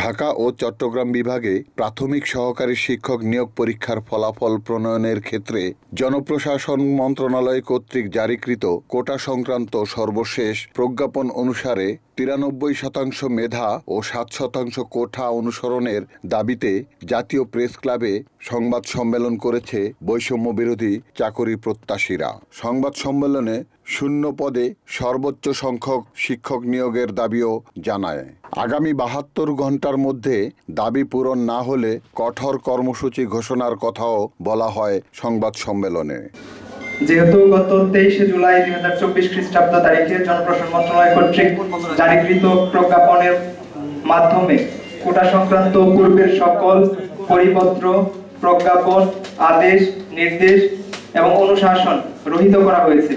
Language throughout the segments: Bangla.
ঢাকা ও চট্টগ্রাম বিভাগে প্রাথমিক সহকারী শিক্ষক নিয়োগ পরীক্ষার ফলাফল প্রণয়নের ক্ষেত্রে জনপ্রশাসন মন্ত্রণালয় কর্তৃক জারিকৃত কোটা সংক্রান্ত সর্বশেষ প্রজ্ঞাপন অনুসারে ৯৩% মেধা ও ৭% কোটা অনুসরণের দাবিতে জাতীয় প্রেস ক্লাবে সংবাদ সম্মেলন করেছে বৈষম্য বিরোধী চাকরি প্রত্যাশীরা। সংবাদ সম্মেলনে শূন্য পদে সর্বোচ্চ সংখ্যক শিক্ষক নিয়োগের দাবিও জানায়। আগামী ৭২ ঘণ্টার মধ্যে দাবি পূরণ না হলে কঠোর কর্মসূচি ঘোষণার কথাও বলা হয় সংবাদ সম্মেলনে। যেহেতু গত ২৩ জুলাই ২০২৪ খ্রিস্টাব্দ তারিখে জনপ্রশাসন মন্ত্রণালয় কর্তৃক জারিকৃত প্রজ্ঞাপনের মাধ্যমে কোটা সংক্রান্ত পূর্বের সকল পরিপত্র, প্রজ্ঞাপন, আদেশ, নির্দেশ এবং অনুশাসন রহিত করা হয়েছে,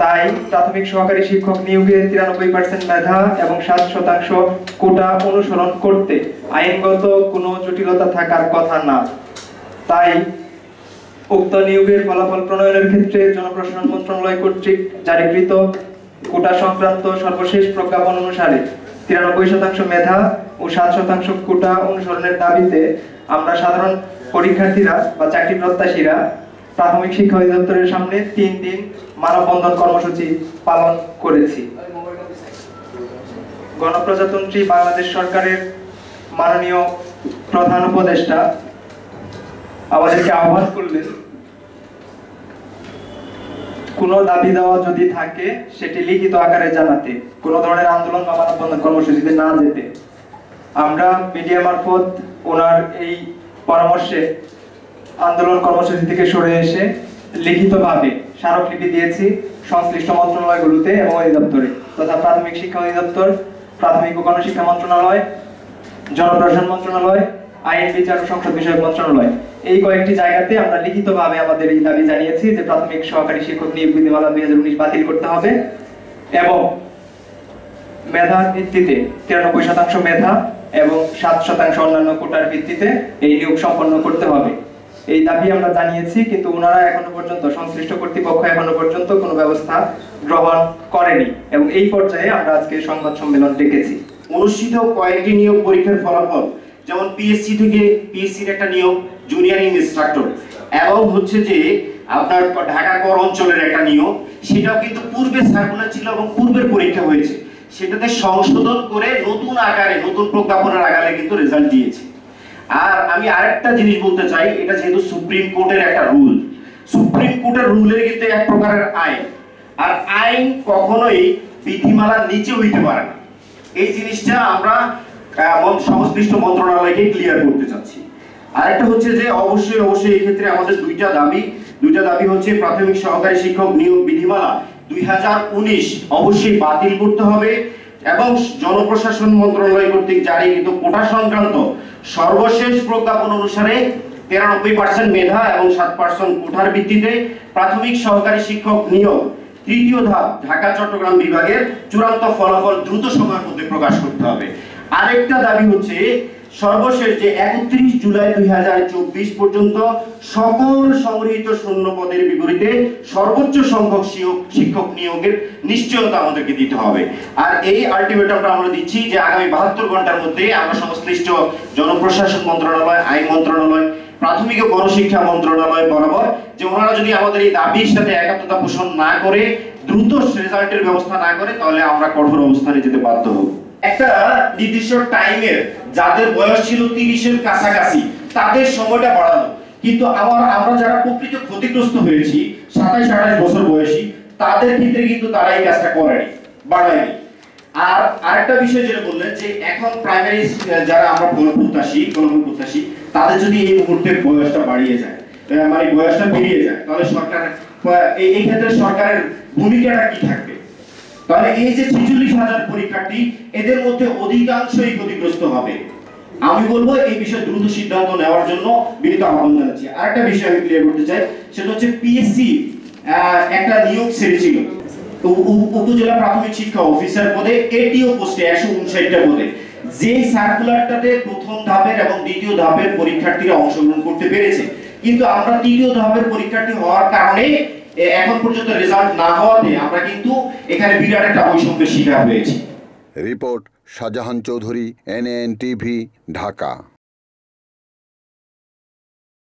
তাই প্রাথমিক সহকারী শিক্ষক নিয়োগে ৯৩% মেধা এবং ৭% কোটা অনুসরণ করতে আইনগত কোনো জটিলতা থাকার কথা না। তাই উক্ত নিয়োগের ফলাফল প্রণয়নের ক্ষেত্রে জনপ্রশাসন মন্ত্রণালয় কর্তৃক জারিকৃত কোটা সংক্রান্ত সর্বশেষ প্রজ্ঞাপন অনুসারে ৯৩% মেধা ও ৭% কোটা অনুসরণের দাবিতে আমরা সাধারণ পরীক্ষার্থীরা বা চাকরি প্রত্যাশীরা প্রাথমিক শিক্ষা অধিদপ্তরের সামনে ৩ দিন মানববন্ধন কর্মসূচি পালন করেছি। গণপ্রজাতন্ত্রী বাংলাদেশ সরকারের মাননীয় প্রধান উপদেষ্টা আমাদেরকে আহ্বান করলেন, কোনো দাবি দেওয়া যদি থাকে সেটি লিখিত আকারে জানাতে, কোনো ধরনের আন্দোলন বা মানববন্ধন কর্মসূচিতে না যেতে। আমরা মিডিয়া মারফত ওনার এই পরামর্শে আন্দোলন কর্মসূচি থেকে সরে এসে লিখিতভাবে স্মারকলিপি দিয়েছি সংশ্লিষ্ট মন্ত্রণালয়গুলোতে এবং অধিদপ্তরে, তথা প্রাথমিক শিক্ষা অধিদপ্তর, প্রাথমিক ও গণশিক্ষা মন্ত্রণালয়, জনপ্রশাসন মন্ত্রণালয়, আইন বিচার ও সংসদ বিষয়ক মন্ত্রণালয়, এই কয়েকটি জায়গাতে আমরা লিখিতভাবে আমাদের এই দাবি জানিয়েছি যে প্রাথমিক সহকারী শিক্ষক নিয়োগ বিধিমালা ২০১৯ বাতিল করতে হবে এবং মেধার ভিত্তিতে ৯৩% মেধা এবং ৭% অন্যান্য কোটার ভিত্তিতে এই নিয়োগ সম্পন্ন করতে হবে। এই দাবি আমরা জানিয়েছি, কিন্তু ওনারা এখনো পর্যন্ত, সংশ্লিষ্ট কর্তৃপক্ষ এখনো পর্যন্ত কোনো ব্যবস্থা গ্রহণ করেনি এবং এই পর্যায়ে আমরা আজকে সংবাদ সম্মেলন ডেকেছি। অনুষ্ঠিত কয়েকটি নিয়োগ পরীক্ষার ফলাফল, যেমন পিএসসি থেকে পিএসসির একটা নিয়োগ জুনিয়র ইনস্ট্রাক্টর এবং হচ্ছে যে আপনার ঢাকা কর অঞ্চলের একটা নিয়োগ, সেটাও কিন্তু পূর্বে সার্কুলার ছিল এবং পূর্বের পরীক্ষা হয়েছে, সেটাতে সংশোধন করে নতুন আকারে, নতুন প্রজ্ঞাপনের আকারে কিন্তু রেজাল্ট দিয়েছে। আর আমি আরেকটা জিনিস বলতে চাই, এটা যেহেতু সুপ্রিম কোর্টের একটা রুল, সুপ্রিম কোর্টের রুলের কিন্তু এক প্রকারের আইন, আর আইন কখনোই বিধিমালার নিচে হইতে পারে না। এই জিনিসটা আমরা সংশ্লিষ্ট মন্ত্রণালয়কে ক্লিয়ার করতে চাচ্ছি। আরেকটা হচ্ছে যে অবশ্যই এই ক্ষেত্রে আমাদের দুইটা দাবি হচ্ছে প্রাথমিক সহকারী শিক্ষক নিয়োগ বিধিমালা ২০১৯ অবশ্যই বাতিল করতে হবে এবং জনপ্রশাসন মন্ত্রণালয় কর্তৃক জারিকৃত কোটা সংক্রান্ত সর্বশেষ প্রজ্ঞাপন অনুসারে ৯৩% মেধা এবং ৭% কোটার ভিত্তিতে প্রাথমিক সহকারী শিক্ষক নিয়োগ তৃতীয় ধাপ ঢাকা চট্টগ্রাম বিভাগের চূড়ান্ত ফলাফল দ্রুত সময়ের মধ্যে প্রকাশ করতে হবে। আরেকটা দাবি হচ্ছে সর্বশেষ যে ৩১ জুলাই ২০২৪ পর্যন্ত সকল সংগৃহীত শূন্য পদের বিপরীতে সর্বোচ্চ সংখ্যক শিক্ষক নিয়োগের নিশ্চয়তা আমাদেরকে দিতে হবে। আর এই আলটিমেটামটা আমরা দিচ্ছি যে আগামী ৭২ ঘন্টার মধ্যে আমরা সংশ্লিষ্ট জনপ্রশাসন মন্ত্রণালয়, আইন মন্ত্রণালয়, প্রাথমিক ও গণশিক্ষা মন্ত্রণালয় বরাবর যে ওনারা যদি আমাদের এই দাবির সাথে একাত্মতা পোষণ না করে, দ্রুত রেজাল্টের ব্যবস্থা না করে, তাহলে আমরা কঠোর অবস্থানে যেতে বাধ্য হব। একটা নির্দিষ্ট টাইমের যাদের বয়স ছিল ৩০-এর কাছাকাছি তাদের সময়টা বাড়ানো, কিন্তু আমরা যারা প্রকৃত ক্ষতিগ্রস্ত হয়েছি ২৭-২৮ বছর বয়সী, তাদের ক্ষেত্রে কিন্তু তারা এই কাজটা করেনি, বাড়ায়নি। আর আরেকটা বিষয় যেটা বললেন যে এখন প্রাইমারি যারা আমরা গণপ্রত্যাশী তাদের যদি এই মুহূর্তে বয়সটা বাড়িয়ে যায়, মানে বয়সটা বেরিয়ে যায়, তাহলে সরকার এই ক্ষেত্রে সরকারের ভূমিকাটা কি থাকবে? তাহলে এই যে ৪৬,০০০ পরীক্ষার্থী, এদের মধ্যে অধিকাংশই ক্ষতিগ্রস্ত হবে। আমি বলবো এই বিষয়ে দ্রুত সিদ্ধান্ত নেওয়ার জন্য বিনীত আহ্বান জানাচ্ছি। আরেকটা বিষয় আমি ক্লিয়ার করতে চাই, সেটা হচ্ছে পিএসসি একটা নিয়োগ ছেড়েছিল উপজেলা প্রাথমিক শিক্ষা অফিসার পদে, এটিও পোস্টে ১৫৯টা পদে, যে সার্কুলারটাতে প্রথম ধাপের এবং দ্বিতীয় ধাপের পরীক্ষার্থীরা অংশগ্রহণ করতে পেরেছে, কিন্তু আমরা তৃতীয় ধাপের পরীক্ষার্থী হওয়ার কারণে এখন পর্যন্ত রেজাল্ট না হওয়াতে আমরা কিন্তু এখানে বিরাট একটা বৈষম্যের শিকার হয়েছি। Report Shahjahan Chowdhury, NAN TV, Dhaka.